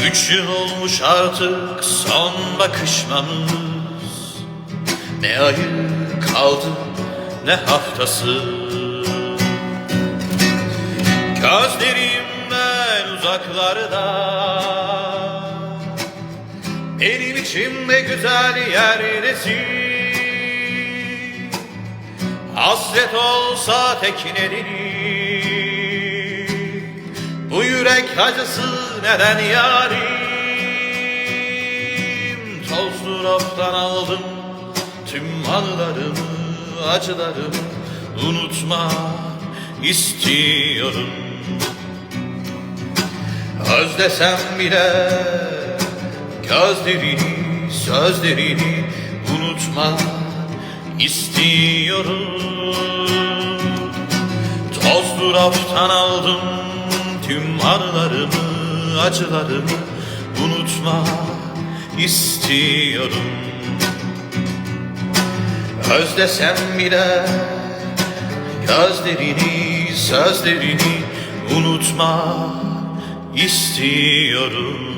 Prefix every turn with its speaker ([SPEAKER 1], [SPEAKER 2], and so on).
[SPEAKER 1] 3 yıl olmuş artık son bakışmamız. Ne ayı kaldı ne haftası. Gözlerimden uzaklarda, benim içimde güzel yerdesin. Hasret olsa tek nedeni, bu yürek acısı neden yarim? Tozlu raftan aldım tüm anılarımı, acılarımı unutma istiyorum. Özlesem bile gözlerini, sözlerini unutma istiyorum. Tozlu raftan aldım tüm anılarımı, acılarımı unutma istiyorum. Özlesem bile gözlerini, sözlerini unutma istiyorum.